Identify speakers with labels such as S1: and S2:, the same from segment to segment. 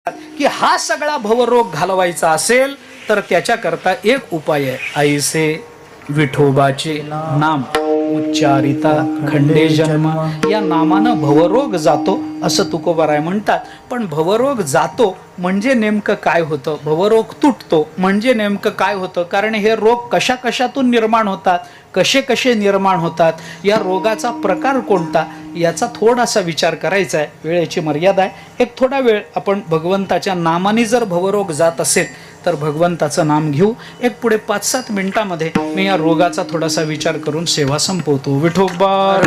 S1: की हा सगळा भवरोग घालवायचा असेल तर त्याच्याकरता एक उपाय आहे. ऐसे विठोबाचे नाम उच्चारिता खंडे जन्म. या नामानं भवरोग जातो असं तुकोबाराय म्हणतात. पण भवरोग जातो म्हणजे नेमकं काय होतं, भवरोग तुटतो म्हणजे नेमकं काय होतं, कारण हे रोग कशा कशातून निर्माण होतात, कसे कसे निर्माण होतात, या रोगाचा प्रकार कोणता, याचा थोडासा विचार करायचा आहे. वेळेची मर्यादा आहे. एक थोडा वेळ आपण भगवंताच्या नामाने जर भवरोग जात असेल तर भगवंताचं नाम घेऊ. एक पुढे 5-7 मिनिटांमध्ये मी या रोगाचा थोडासा विचार करून सेवा संपवतो. विठोबा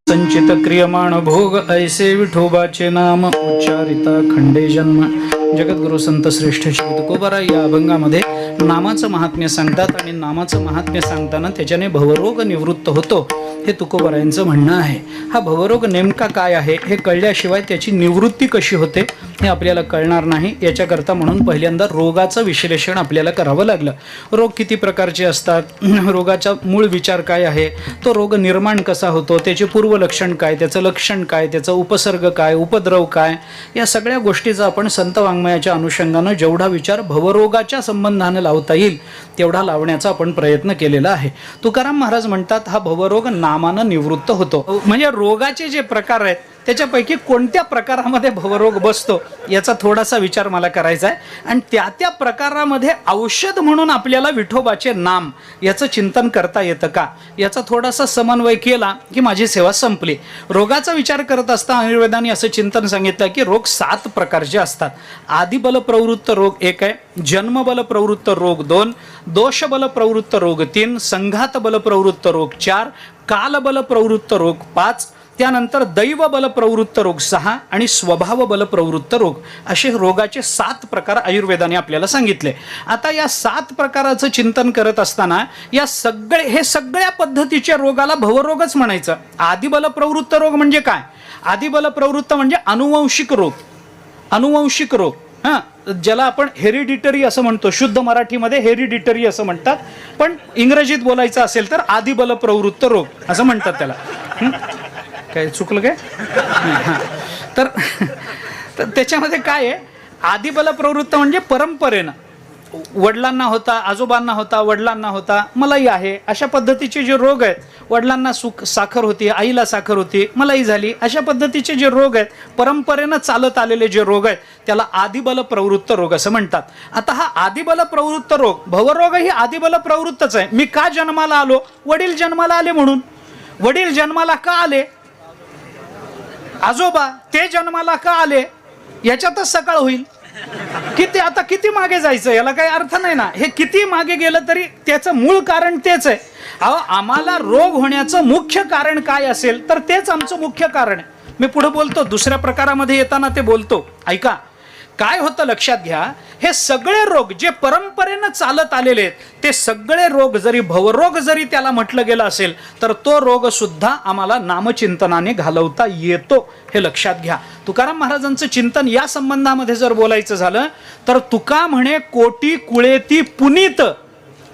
S1: संचित क्रियमाण भोग ऐसे विठोबाचे नाम उच्चारिता खंडे जन्म. जगद्गुरु संत श्रेष्ठ श्री तुकोबाराय या अभंगामध्ये नामाचं महात्म्य सांगतात आणि नामाचं महात्म्य सांगताना त्याच्याने भवरोग निवृत्त होतो हे तुकोबारायांचं म्हणणं आहे. हा भवरोग नेमका काय आहे हे कळल्याशिवाय त्याची निवृत्ती कशी होते हे आपल्याला कळणार नाही. याच्याकरता म्हणून पहिल्यांदा रोगाचं विश्लेषण आपल्याला करावं लागलं. रोग किती प्रकारचे असतात, रोगाचा मूळ विचार काय आहे, तो रोग निर्माण कसा होतो, त्याचे पूर्वलक्षण काय, त्याचं लक्षण काय, त्याचा उपसर्ग काय, उपद्रव काय, या सगळ्या गोष्टीचा आपण संत वाङ्मयाच्या अनुषंगानं जेवढा विचार भवरोगाच्या संबंधानं लावता येईल तेवढा लावण्याचा आपण प्रयत्न केलेला आहे. तुकाराम महाराज म्हणतात हा भवरोग नामानं निवृत्त होतो. म्हणजे रोगाचे जे प्रकार आहेत त्याच्यापैकी कोणत्या प्रकारामध्ये भवरोग बसतो याचा थोडासा विचार मला करायचा आहे. आणि त्या प्रकारामध्ये औषध म्हणून आपल्याला विठोबाचे नाम याचं चिंतन करता येतं का याचा थोडासा समन्वय केला की माझी सेवा संपली. रोगाचा विचार करत असता आयुर्वेदाने असं चिंतन सांगितलं की रोग 7 प्रकारचे असतात. आदिबल प्रवृत्त रोग 1 आहे, जन्मबल प्रवृत्त रोग 2, दोषबल प्रवृत्त रोग 3, संघात बल प्रवृत्त रोग 4, कालबल प्रवृत्त रोग 5, त्यानंतर दैव बल प्रवृत्त रोग 6 आणि स्वभाव बल प्रवृत्त रोग, असे रोगाचे 7 प्रकार आयुर्वेदाने आपल्याला सांगितले. आता या 7 प्रकाराचं चिंतन करत असताना हे सगळ्या पद्धतीच्या रोगाला भवरोगच म्हणायचं. आदिबल प्रवृत्त रोग म्हणजे काय, आदिबल प्रवृत्त म्हणजे अनुवंशिक रोग. अनुवंशिक रोग ज्याला आपण हेरिडिटरी असं म्हणतो, शुद्ध मराठीमध्ये हेरिडिटरी असं म्हणतात, पण इंग्रजीत बोलायचं असेल तर आदिबल प्रवृत्त रोग असं म्हणतात त्याला. काय चुकलं काय? तर त्याच्यामध्ये काय आहे, आदिबल प्रवृत्त म्हणजे परंपरेनं वडिलांना होता, आजोबांना होता, वडिलांना होता, मलाही आहे, अशा पद्धतीचे जे रोग आहेत, वडिलांना साखर होती, आईला साखर होती, मलाही झाली, अशा पद्धतीचे जे रोग आहेत, परंपरेनं चालत आलेले जे रोग आहेत त्याला आदिबल प्रवृत्त रोग असं म्हणतात. आता हा आदिबल प्रवृत्त रोग, भवरोग ही आदिबल प्रवृत्तच आहे. मी का जन्माला आलो, वडील जन्माला आले म्हणून. वडील जन्माला का आले, आजोबा ते जन्माला का आले, याच्यातच सकाळ होईल. किती मागे जायचं याला काही अर्थ नाही ना. हे किती मागे गेलं तरी त्याचं मूळ कारण तेच आहे. आम्हाला रोग होण्याचं मुख्य कारण काय असेल तर तेच आमचं मुख्य कारण आहे. मी पुढे बोलतो, दुसऱ्या प्रकारामध्ये येताना ते बोलतो. ऐका काय होतं लक्षात घ्या. हे सगळे रोग जे परंपरेनं चालत आलेले आहेत ते सगळे रोग जरी भवरोग जरी त्याला म्हटलं गेलं असेल तर तो रोग सुद्धा आम्हाला नामचिंतनाने घालवता येतो, हे लक्षात घ्या. तुकाराम महाराजांचं चिंतन या संबंधामध्ये जर बोलायचं झालं तर तुका म्हणे कोटी कुळेती पुनीत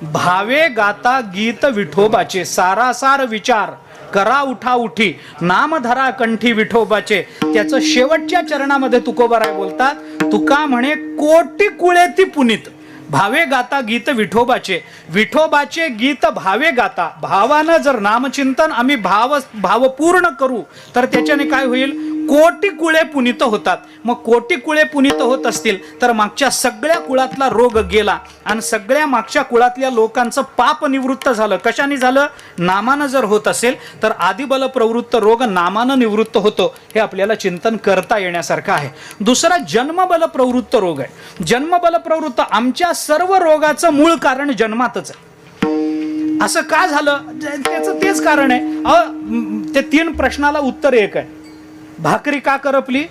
S1: भावे गाता गीत विठोबाचे. सारासार विचार करा उठा उठी नामधरा कंठी विठोबाचे. त्याचं शेवटच्या चरणामध्ये तुकोबाराय बोलतात, तुका म्हणे कोटी कुळेती पुनीत भावे गाता गीत विठोबाचे. विठोबाचे गीत भावे गाता, भावानं जर नामचिंतन आम्ही भावपूर्ण करू तर त्याच्याने काय होईल, कोटी कुळे पुनीत होतात. मग कोटी कुळे पुनीत होत असतील तर मागच्या सगळ्या कुळातला रोग गेला आणि सगळ्या मागच्या कुळातल्या लोकांचं पाप निवृत्त झालं. कशाने झालं, नामानं जर होत असेल तर आदिबल प्रवृत्त रोग नामानं निवृत्त होतो, हे आपल्याला चिंतन करता येण्यासारखं आहे. दुसरा जन्मबल प्रवृत्त रोग आहे. जन्मबल प्रवृत्त, आमच्या सर्व रोगाचं मूळ कारण जन्मातच आहे. असं का झालं त्याचं तेच कारण आहे. ते 3 प्रश्नाला उत्तर एक आहे. भाकरी का करपली,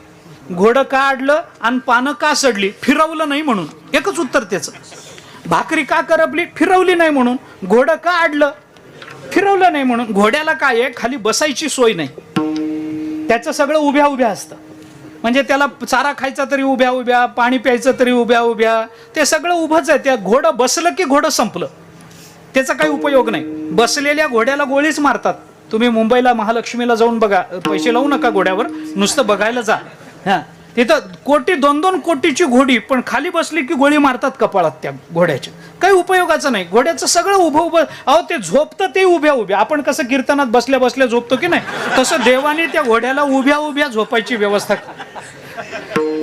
S1: घोडं का अडलं आणि पानं का सडली, फिरवलं नाही म्हणून. एकच उत्तर त्याचं. भाकरी का करपली, फिरवली नाही म्हणून. घोडं का अडलं, फिरवलं नाही म्हणून. घोड्याला काय आहे, खाली बसायची सोय नाही, त्याचं सगळं उभ्या उभ्या असतं. म्हणजे त्याला चारा खायचा तरी उभ्या उभ्या, पाणी प्यायचं तरी उभ्या उभ्या, ते सगळं उभंच आहे. त्या घोडं बसलं की घोडं संपलं. त्याचा काही उपयोग नाही. बसलेल्या घोड्याला गोळीच मारतात. तुम्ही मुंबईला महालक्ष्मीला जाऊन बघा, पैसे लावू नका घोड्यावर, नुसतं बघायला जा. हा, तिथं कोटी 2-2 कोटीची घोडी, पण खाली बसली की गोळी मारतात कपाळात त्या घोड्याच्या. काही उपयोगाचं नाही. घोड्याचं सगळं उभं अहो ते झोपतं ते उभ्या आपण कसं कीर्तनात बसल्या बसल्या झोपतो की नाही, तसं देवाने त्या घोड्याला उभ्या झोपायची व्यवस्था,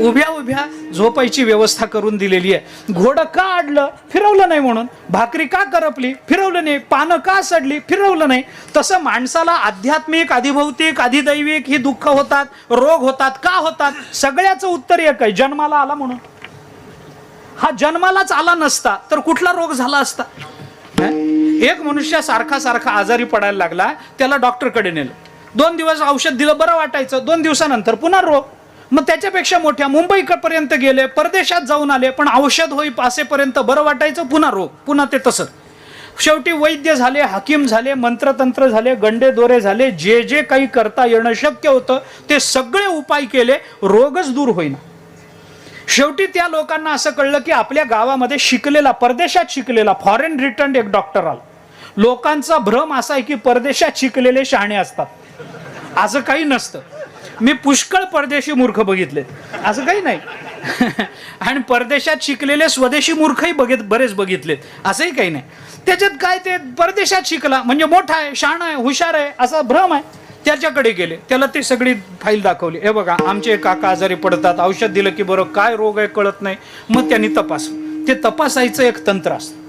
S1: उभ्या झोपायची व्यवस्था करून दिलेली आहे. घोडं का अडलं? फिरवलं नाही म्हणून. भाकरी का करपली? फिरवलं नाही. पानं का सडली? फिरवलं नाही. तसं माणसाला आध्यात्मिक, अधिभौतिक, अधिदैविक ही दुःख होतात, रोग होतात. का होतात? सगळ्याचं उत्तर एक आहे, जन्माला आला म्हणून. हा जन्मालाच आला नसता तर कुठला रोग झाला असता? एक मनुष्य सारखा आजारी पडायला लागला, त्याला डॉक्टरकडे नेलं. 2 दिवस औषध दिलं, बरं वाटायचं. 2 दिवसानंतर पुन्हा रोग. मग त्याच्यापेक्षा मोठ्या मुंबईपर्यंत गेले, परदेशात जाऊन आले, पण औषध होई असेपर्यंत बरं वाटायचं, पुन्हा रोग, पुन्हा ते तसं. शेवटी वैद्य झाले, हकीम झाले, मंत्रतंत्र झाले, गंडे दोरे झाले, जे काही करता येणं शक्य होतं ते सगळे उपाय केले, रोगच दूर होईना. शेवटी त्या लोकांना असं कळलं की आपल्या गावामध्ये शिकलेला, परदेशात शिकलेला, फॉरेन रिटर्न एक डॉक्टर आला. लोकांचा भ्रम असा आहे की परदेशात शिकलेले शहाणे असतात. असं काही नसतं. मी पुष्कळ परदेशी मूर्ख बघितले, असं काही नाही. आणि परदेशात शिकलेले स्वदेशी मूर्खही बरेच बघितलेत, असंही काही नाही. त्याच्यात काय, ते परदेशात शिकला म्हणजे मोठा आहे, शहाणा आहे, हुशार आहे, असा भ्रम आहे. त्याच्याकडे गेले, त्याला ती सगळी फाईल दाखवली. हे बघा, आमचे काका आजारी पडतात, औषध दिलं की बरं, काय रोग आहे कळत नाही. मग त्यांनी तपासलं. ते तपासायचं एक तंत्र असतं.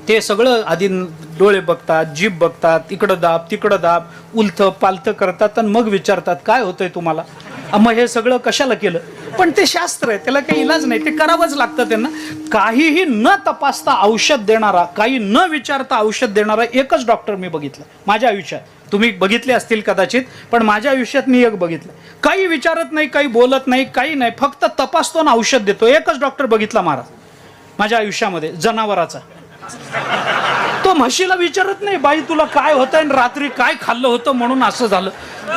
S1: ते सगळं आधी डोळे बघतात, जीभ बघतात, इकडं दाब तिकडं दाब, उलथं पालथं करतात आणि मग विचारतात काय होतंय तुम्हाला. मग हे सगळं कशाला केलं? पण ते शास्त्र आहे, त्याला काही इलाज नाही, ते करावंच लागतं त्यांना. काहीही न तपासता औषध देणारा, काही न विचारता औषध देणारा एकच डॉक्टर मी बघितला माझ्या आयुष्यात. तुम्ही बघितले असतील कदाचित, पण माझ्या आयुष्यात मी एक बघितलं. काही विचारत नाही, काही बोलत नाही, काही नाही, फक्त तपासतो ना औषध देतो. एकच डॉक्टर बघितला महाराज माझ्या आयुष्यामध्ये, जनावराचा. तो म्हशीला विचारत नाही, बाई तुला काय होतंय, रात्री काय खाल्लं होतं म्हणून असं झालं.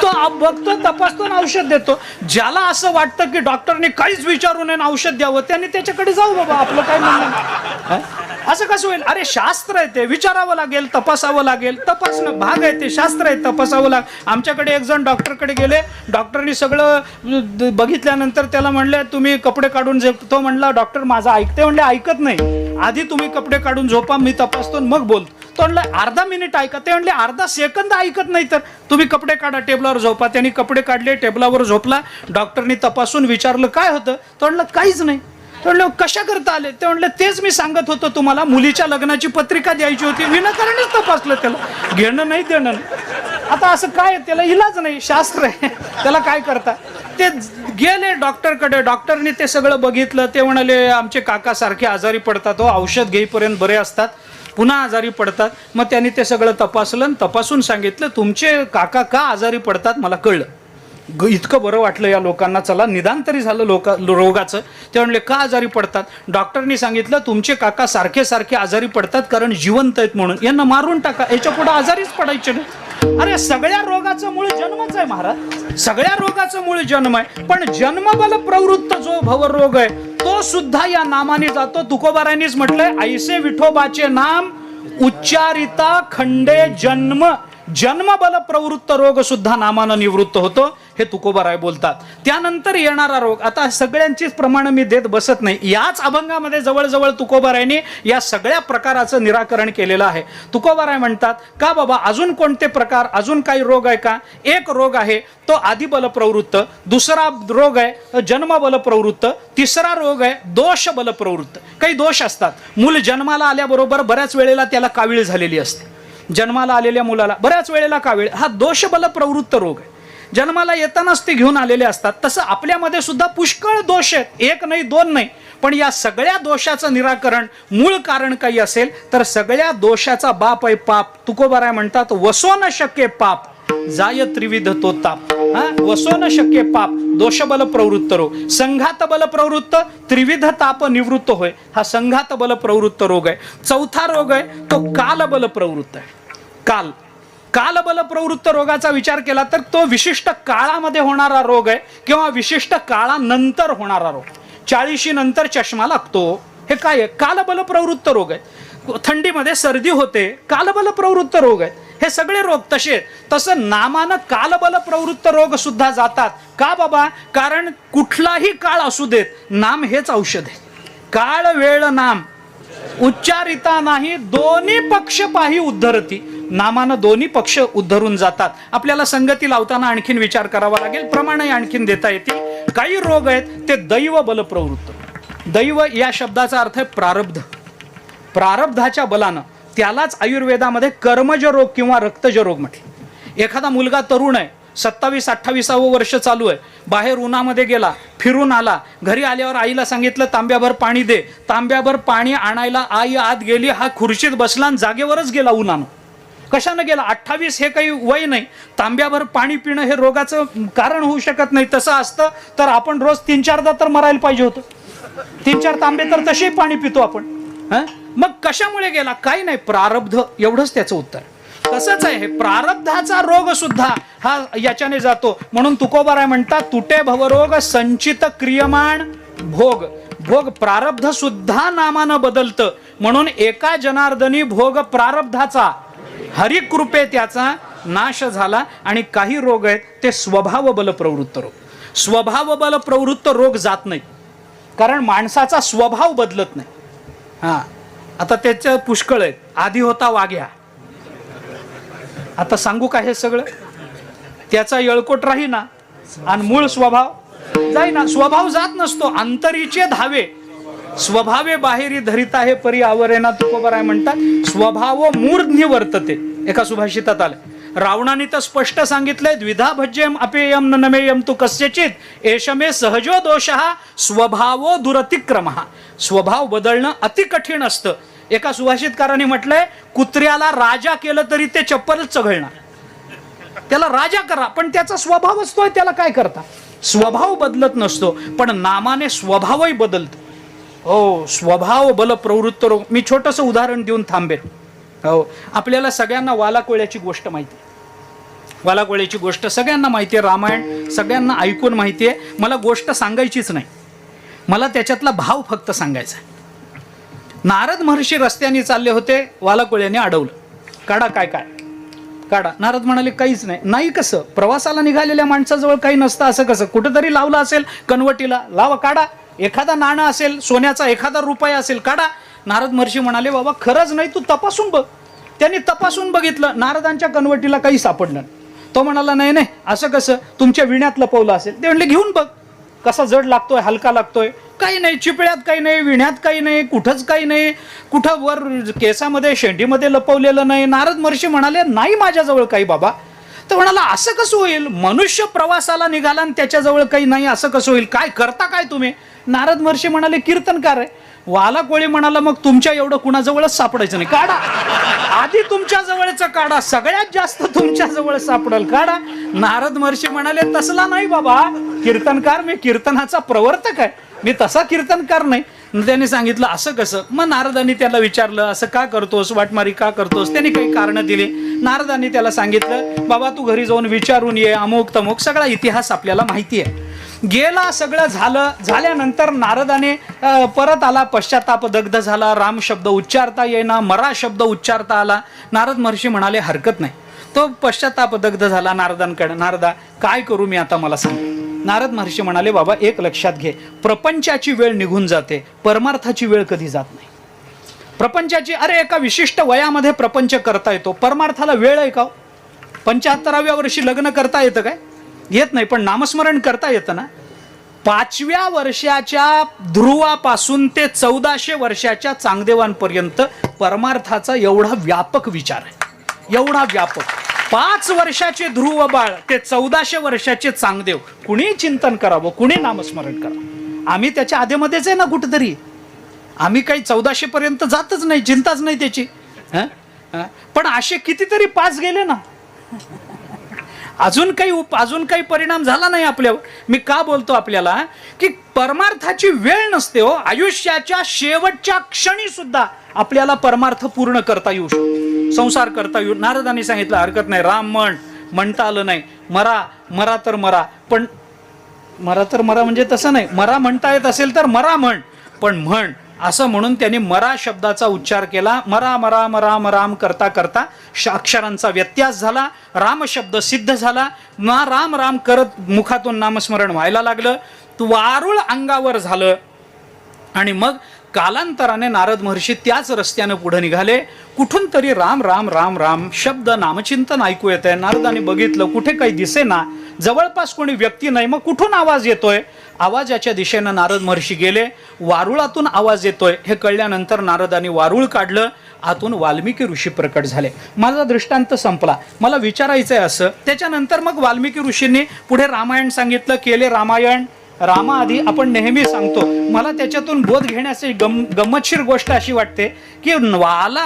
S1: तो बघतो, तपासतो ना औषध देतो. ज्याला असं वाटतं की डॉक्टरने काहीच विचारू नये औषध द्यावं, त्याने त्याच्याकडे जाऊ बाबा, आपलं काय म्हणणं. असं कसं होईल? अरे शास्त्र आहे ते, विचारावं लागेल, तपासावं लागेल. तपासणं भाग आहे, ते शास्त्र आहे, तपासावं लागेल. आमच्याकडे एक जण डॉक्टरकडे गेले, डॉक्टरनी सगळं बघितल्यानंतर त्याला म्हणले तुम्ही कपडे काढून तो म्हणला डॉक्टर माझा ऐकते. म्हणले ऐकत नाही, आधी तुम्ही कपडे काढून झोपा, मी तपासतो मग बोलतो. तो म्हणला अर्धा मिनिट ऐका. ते म्हणले अर्धा सेकंद ऐकत नाही तर तुम्ही कपडे काढा, टेबलावर झोपा. त्यांनी कपडे काढले, टेबलावर झोपला. डॉक्टरनी तपासून विचारलं काय होतं? तो म्हणला काहीच नाही. तो म्हणलं कशा करता आले? ते म्हणले तेच मी सांगत होतो तुम्हाला, मुलीच्या लग्नाची पत्रिका द्यायची होती, विनाकारणच तपासलं. त्याला घेणं नाही देणं नाही. आता असं काय, त्याला इलाज नाही, शास्त्र आहे, त्याला काय करता. ते गेले डॉक्टरकडे, डॉक्टरने ते सगळं बघितलं. ते म्हणाले आमचे काका सारखे आजारी पडतात हो, औषध घेईपर्यंत बरे असतात, पुन्हा आजारी पडतात. मग त्यांनी ते सगळं तपासलं, तपासून सांगितलं तुमचे काका का आजारी पडतात मला कळलं. इतकं बरं वाटलं या लोकांना, चला निदान तरी झालं रोगाचं. ते म्हणले का आजारी पडतात? डॉक्टरनी सांगितलं तुमचे काका सारखे सारखे आजारी पडतात कारण जिवंत आहेत म्हणून, यांना मारून टाका, याच्या पुढे आजारीच पडायचे नाही. अरे सगळ्या रोगाचं मूळ जन्मच आहे महाराज, सगळ्या रोगाचं मूळ जन्म आहे. पण जन्मबल प्रवृत्त जो भवरोग आहे तो सुद्धा या नामाने जातो. तुकोबारायांनीच म्हटलंय ऐसे विठोबाचे नाम उच्चारिता खंडे जन्म. जन्मबल प्रवृत्त रोग सुद्धा नामानं निवृत्त होतो, हे तुकोबाराय बोलतात. त्यानंतर येणारा रोग, आता सगळ्यांचीच प्रमाण मी देत बसत नाही. याच अभंगामध्ये जवळजवळ तुकोबारायांनी या सगळ्या प्रकाराचं निराकरण केलेलं आहे. तुकोबाराय म्हणतात का बाबा अजून कोणते प्रकार, अजून काही रोग आहे का? एक रोग आहे तो आदिबल प्रवृत्त, दुसरा रोग आहे जन्मबल प्रवृत्त, तिसरा रोग आहे दोष बल प्रवृत्त. काही दोष असतात. मूल जन्माला आल्याबरोबर बऱ्याच वेळेला त्याला कावीळ झालेली असते. जन्माला आलेल्या मुलाला बऱ्याच वेळेला कावीळ, हा दोषबल प्रवृत्त रोग आहे. जन्माला येतानाच ते घेऊन आलेले असतात. तसं आपल्यामध्ये सुद्धा पुष्कळ दोष आहेत, एक नाही दोन नाही. पण या सगळ्या दोषाचं निराकरण, मूळ कारण काही असेल तर सगळ्या दोषाचा बाप आहे पाप. तुकोबाराय म्हणतात वसो न शक्य पाप जाय त्रिविध तो ताप. वसो न शक्य पाप दोषबल प्रवृत्त रोग. संघात बल प्रवृत्त त्रिविध ताप निवृत्त होय, हा संघात बल प्रवृत्त रोग आहे. चौथा रोग आहे तो कालबल प्रवृत्त आहे. कालबल प्रवृत्त रोगाचा विचार केला तर तो विशिष्ट काळामध्ये होणारा रोग आहे किंवा विशिष्ट काळानंतर होणारा रोग. 40 नंतर चष्मा लागतो, हे काय आहे? कालबल प्रवृत्त रोग आहे. थंडीमध्ये सर्दी होते, कालबल प्रवृत्त रोग आहे. हे सगळे रोग तसे. तसं नामानं कालबल प्रवृत्त रोग सुद्धा जातात. का बाबा? कारण कुठलाही काळ असू देत, नाम हेच औषध आहे. काळ वेळ नाम उच्चारिता नाही, दोन्ही पक्ष पाही उद्धरती. नामानं दोन्ही पक्ष उद्धरून जातात. आपल्याला संगती लावताना आणखीन विचार करावा लागेल, प्रमाणही आणखीन देता येतील. काही रोग आहेत ते दैव बल प्रवृत्त. दैव या शब्दाचा अर्थ आहे प्रारब्ध. प्रारब्धाच्या बलानं, त्यालाच आयुर्वेदामध्ये कर्मज रोग किंवा रक्तज रोग म्हटले. एखादा मुलगा तरुण आहे, 27-28 वर्ष चालू आहे, बाहेर उन्हामध्ये गेला, फिरून आला, घरी आल्यावर आईला सांगितलं तांब्याभर पाणी दे. तांब्याभर पाणी आणायला आई आत गेली, हा खुर्चीत बसला आणि जागेवरच गेला उन्हानं. कशानं गेला? 28 हे काही वय नाही. तांब्याभर पाणी पिणं हे रोगाचं कारण होऊ शकत नाही. तसं असतं तर आपण रोज 3-4दा तर मरायला पाहिजे होतं. 3-4 तांबे तर तसे पाणी पितो आपण. मग कशामुळे गेला? काही नाही, प्रारब्ध. एवढंच त्याचं उत्तर. तसंच आहे, हे प्रारब्धाचा रोग सुद्धा हा याच्याने जातो. म्हणून तुकोबाराय म्हणतात, तुटे भवरोग संचित क्रियमाण भोग. भोग प्रारब्ध सुद्धा नामानं बदलतं. म्हणून एका जनार्दनी भोग प्रारब्धाचा हरिकृपे त्याचा नाश झाला. आणि काही रोग आहेत ते स्वभाव बल प्रवृत्त रोग. स्वभाव बल प्रवृत्त रोग जात नाहीत, कारण माणसाचा स्वभाव बदलत नाही. आता त्याचं पुष्कळ आहेत. आधी होता वाघ्या, आता सांगू का हे सगळं? त्याचा येळकोट राहीना आणि मूळ स्वभाव जाईना. स्वभाव जात नसतो, अंतरीचे धावे स्वभावे बाहेरी धरिता हे परी आवरेना. तुकोबाराय म्हणतात, स्वभाव मूर्ध्नी वर्तते. एका सुभाषितात आले. रावणाने तर स्पष्ट सांगितलंय, द्विधा भज्यम अपेयम न नमेयम तू कस्यचित एषमे सहजो दोषः स्वभावो दुरतिक्रमः. स्वभाव बदलणं अति कठीण असतं. एका सुभाषितकाराने म्हटलंय, कुत्र्याला राजा केलं तरी ते चप्पलच चघळणार. त्याला राजा करा, पण त्याचा स्वभाव असतोय, त्याला काय करता? स्वभाव बदलत नसतो, पण नामाने स्वभावही बदलतो. हो, स्वभाव बल प्रवृत्त रोग. मी छोटंसं उदाहरण देऊन थांबेन. हो, आपल्याला सगळ्यांना वालाकोळ्याची गोष्ट माहिती आहे. वालाकोळ्याची गोष्ट सगळ्यांना माहिती आहे. रामायण सगळ्यांना ऐकून माहिती आहे. मला गोष्ट सांगायचीच नाही, मला त्याच्यातला भाव फक्त सांगायचा आहे. नारद महर्षी रस्त्याने चालले होते, वालाकोळ्याने अडवलं. काढा काय काय काढा. नारद म्हणाले काहीच नाही. नाही कसं? प्रवासाला निघालेल्या माणसाजवळ काही नसतं असं कसं? कुठंतरी लावलं असेल कनवटीला, लावा काढा. एखादा नाणं असेल सोन्याचा, एखादा रुपया असेल, काढा. नारद महर्षी म्हणाले, बाबा खरंच नाही, तू तपासून बघ. त्यांनी तपासून बघितलं, नारदांच्या कनवटीला काही सापडलं. तो म्हणाला, नाही नाही असं कसं? तुमच्या विण्यात लपवलं असेल. ते म्हणले, घेऊन बघ कसा जड लागतोय, हलका लागतोय. काही नाही, चिपळ्यात काही नाही, विण्यात काही नाही, कुठंच काही नाही, कुठं वर केसामध्ये शेंडीमध्ये लपवलेलं नाही. नारद महर्षी म्हणाले, नाही माझ्याजवळ काही बाबा. तर म्हणाला, असं कसं होईल? मनुष्य प्रवासाला निघाला आणि त्याच्याजवळ काही नाही, असं कसं होईल? काय करता काय तुम्ही? नारद महर्षी म्हणाले, कीर्तनकार आहे. वालाकोळी म्हणाला, मग तुमच्या एवढं कुणाजवळच सापडायचं नाही, काढा. आधी तुमच्या जवळचं काढा, सगळ्यात जास्त तुमच्या जवळ सापडल, काढा. नारद महर्षी म्हणाले, तसला नाही बाबा, कीर्तनकार मी, कीर्तनाचा प्रवर्तक आहे, मी तसा कीर्तनकार नाही. त्यांनी सांगितलं, असं कसं? मग नारदांनी त्याला विचारलं, असं का करतोस, वाटमारी का करतोस? त्यांनी काही कारण दिली. नारदांनी त्याला सांगितलं, बाबा तू घरी जाऊन विचारून ये, अमुक तमुक सगळा इतिहास आपल्याला माहिती आहे. गेला, सगळं झालं. झाल्यानंतर नारदाने परत आला, पश्चाताप दग्ध झाला, राम शब्द उच्चारता येईना, मरा शब्द उच्चारता आला. नारद महर्षी म्हणाले, हरकत नाही. तो पश्चाताप दग्ध झाला नारदांकडे. नारदा काय करू मी आता, मला सांग. नारद महर्षी म्हणाले, बाबा एक लक्षात घे, प्रपंचाची वेळ निघून जाते, परमार्थाची वेळ कधी जात नाही. प्रपंचाची, अरे एका विशिष्ट वयामध्ये प्रपंच करता येतो, परमार्थाला वेळ आहे का? 75व्या वर्षी लग्न करता येतं काय? येत नाही. पण नामस्मरण करता येतं ना. 5व्या वर्षाच्या ध्रुवापासून ते 1400 वर्षाच्या चांगदेवांपर्यंत परमार्थाचा एवढा व्यापक विचार आहे, एवढा व्यापक. 5 वर्षाचे ध्रुव बाळ ते 1400 वर्षाचे चांगदेव, कुणी चिंतन करावं, कुणी नामस्मरण करावं. आम्ही त्याच्या आधीमध्येच आहे ना कुठेतरी. आम्ही काही 1400 पर्यंत जातच नाही, चिंताच नाही त्याची. पण असे कितीतरी 5 गेले ना, अजून काही परिणाम झाला नाही आपल्यावर. मी का बोलतो आपल्याला, की परमार्थाची वेळ नसते हो. आयुष्याच्या शेवटच्या क्षणी सुद्धा आपल्याला परमार्थ पूर्ण करता येऊ शकतो, संसार करता येऊ. नारदांनी सांगितलं, हरकत नाही, राम म्हणता आलं नाही, मरा तर मरा. पण मरा तर मरा म्हणजे तसं नाही, मरा म्हणता येत असेल तर मरा म्हण, पण म्हण असं म्हणून त्यांनी मरा शब्दाचा उच्चार केला. मरा मरा मरा मराम करता करता अक्षरांचा व्यत्यास झाला. राम शब्द सिद्ध झाला. राम राम करत मुखातून नामस्मरण व्हायला लागलं. वारुळ अंगावर झालं. आणि मग कालांतराने नारद महर्षी त्याच रस्त्यानं पुढे निघाले. कुठून तरी राम राम राम राम शब्द नामचिंतन ऐकू येत आहे. नारदाने बघितलं, कुठे काही दिसेना, जवळपास कोणी व्यक्ती नाही. मग कुठून आवाज येतोय? आवाजाच्या दिशेनं नारद महर्षी गेले. वारुळातून आवाज येतोय हे कळल्यानंतर नारदाने वारुळ काढलं. आतून वाल्मिकी ऋषी प्रकट झाले. माझा दृष्टांत संपला. मला विचारायचंय असं, त्याच्यानंतर मग वाल्मिकी ऋषींनी पुढे रामायण सांगितलं, केले रामायण. रामाआधी आपण नेहमी सांगतो, मला त्याच्यातून बोध घेण्याची गंमतशीर गोष्ट अशी वाटते की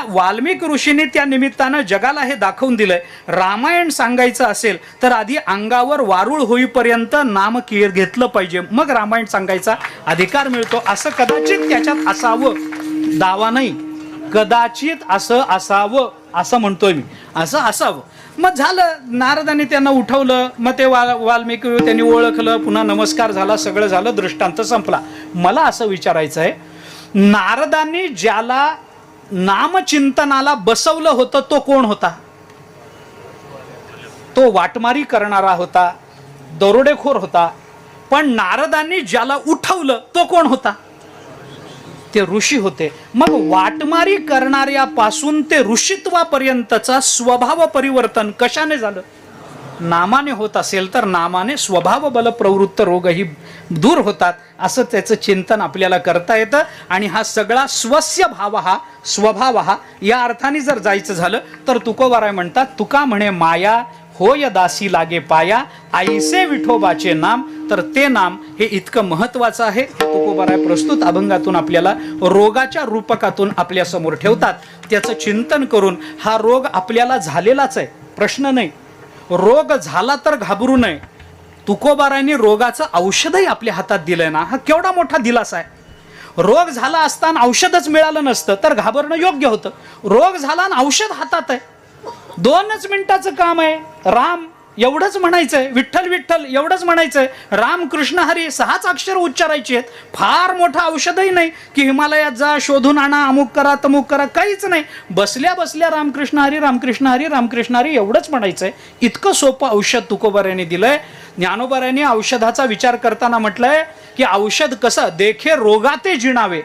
S1: वाल्मिकी ऋषींनी त्या निमित्तानं जगाला हे दाखवून दिलंय, रामायण सांगायचं असेल तर आधी अंगावर वारुळ होईपर्यंत नाम घेतलं पाहिजे, मग रामायण सांगायचा अधिकार मिळतो. असं कदाचित त्याच्यात असावं, दावा नाही, कदाचित असं असावं असं म्हणतोय मी, असं असावं. मग झालं, नारदाने त्यांना उठवलं. मग ते वाल्मिकी त्यांनी ओळखलं, पुन्हा नमस्कार झाला, सगळं झालं, दृष्टांत संपला. मला असं विचारायचं आहे, नारदांनी ज्याला नामचिंतनाला बसवलं होतं तो कोण होता? तो वाटमारी करणारा होता, दरोडेखोर होता. पण नारदांनी ज्याला उठवलं तो कोण होता? ते ऋषी होते. मग वाटमारी करणाऱ्यापासून ते ऋषित्वापर्यंतचा स्वभाव परिवर्तन कशाने झालं? नामाने होत असेल तर नामाने स्वभाव बल प्रवृत्त रोगही दूर होतात, असं त्याचं चिंतन आपल्याला करता येतं. आणि हा सगळा स्वस्य भाव हा स्वभाव हा या अर्थाने जर जायचं झालं तर तुकोबाराय म्हणतात, तुका म्हणे माया होय दासी लागे पाया, आईसे विठोबाचे नाम. तर ते नाम हे इतकं महत्वाचं आहे. तुकोबाराय प्रस्तुत अभंगातून आपल्याला रोगाच्या रूपकातून आपल्या समोर ठेवतात. त्याचं चिंतन करून हा रोग आपल्याला झालेलाच आहे, प्रश्न नाही. रोग झाला तर घाबरू नये. तुकोबारायने रोगाचं औषधही आपल्या हातात दिलंय ना, हा केवढा मोठा दिलासा आहे. रोग झाला असताना औषधच मिळालं नसतं तर घाबरणं योग्य होतं. रोग झाला आणि औषध हातात आहे, 2 मिनिटाचं काम आहे. राम एवढंच म्हणायचंय, विठ्ठल विठ्ठल एवढंच म्हणायचंय, राम कृष्ण हरी 6च अक्षर उच्चारायची आहेत. फार मोठं औषधही नाही की हिमालयात जा, शोधून आणा, अमुक करा तमुक करा, काहीच नाही. बसल्या बसल्या रामकृष्ण हरी रामकृष्ण हरी रामकृष्ण हरी एवढंच म्हणायचंय. इतकं सोपं औषध तुकोबारायांनी दिलंय. ज्ञानोबारायांनी औषधाचा विचार करताना म्हटलंय की औषध कसं देखे रोगाते जिणावे,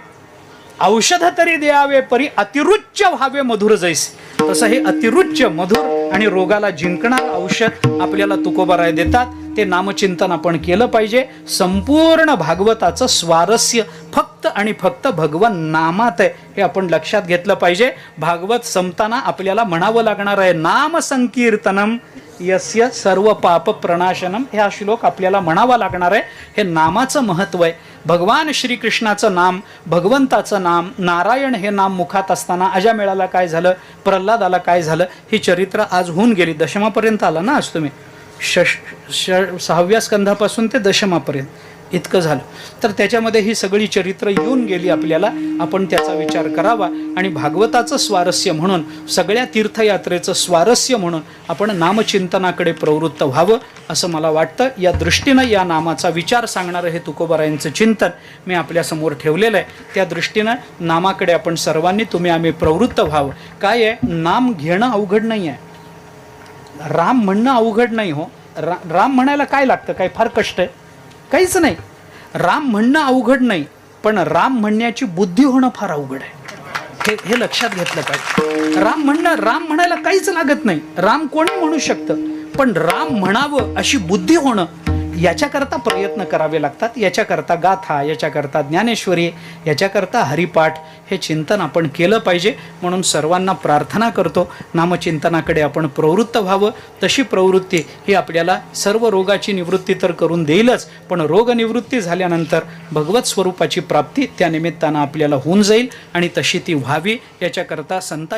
S1: औषध तरी द्यावे परी अतिरुच्च व्हावे मधुर जैसे. तसं हे अतिरुच्च मधुर आणि रोगाला जिंकणार औषध आपल्याला तुकोबाराय देतात. ते नामचिंतन आपण केलं पाहिजे. संपूर्ण भागवताचं स्वारस्य फक्त आणि फक्त भगवान नामात आहे, हे आपण लक्षात घेतलं पाहिजे. भागवत संपताना आपल्याला म्हणावं लागणार आहे, नाम संकीर्तनम यस्य सर्व पाप प्रणाशनम. हा श्लोक आपल्याला म्हणावा लागणार आहे. हे नामाचं महत्व आहे. भगवान श्रीकृष्णाचं नाम, भगवंताचं नाम, नारायण हे नाम मुखात असताना अजामेळाला काय झालं, प्रल्हादाला काय झालं, ही चरित्र आज होऊन गेली. दशमापर्यंत आला ना आज तुम्ही, 6व्या स्कंधापासून ते दशमापर्यंत इतकं झालं. तर त्याच्यामध्ये ही सगळी चरित्र येऊन गेली आपल्याला. आपण त्याचा विचार करावा आणि भागवताचं स्वारस्य म्हणून, सगळ्या तीर्थयात्रेचं स्वारस्य म्हणून आपण नामचिंतनाकडे प्रवृत्त व्हावं असं मला वाटतं. या दृष्टीनं या नामाचा विचार सांगणारं हे तुकोबारायांचं चिंतन मी आपल्यासमोर ठेवलेलं आहे. त्या दृष्टीनं नामाकडे आपण सर्वांनी आम्ही प्रवृत्त व्हावं. काय आहे, नाम घेणं अवघड नाही आहे, राम म्हणणं अवघड नाही. हो, राम म्हणायला काय लागतं, काय फार कष्ट आहे? काहीच नाही. राम म्हणणं अवघड नाही, पण राम म्हणण्याची बुद्धी होणं फार अवघड आहे. हे लक्षात घेतलं पाहिजे. राम म्हणायला काहीच लागत नाही. राम कोणी म्हणू शकतं, पण राम म्हणावं अशी बुद्धी होणं, याच्याकरता प्रयत्न करावे लागतात. याच्याकरता गाथा, याच्याकरता ज्ञानेश्वरी, याच्याकरता हरिपाठ, हे चिंतन आपण केलं पाहिजे. म्हणून सर्वांना प्रार्थना करतो, नामचिंतनाकडे आपण प्रवृत्त व्हावं. तशी प्रवृत्ती ही आपल्याला सर्व रोगाची निवृत्ती तर करून देईलच, पण रोगनिवृत्ती झाल्यानंतर भगवत स्वरूपाची प्राप्ती त्या निमित्तानं आपल्याला होऊन जाईल आणि तशी ती व्हावी. याच्याकरता संता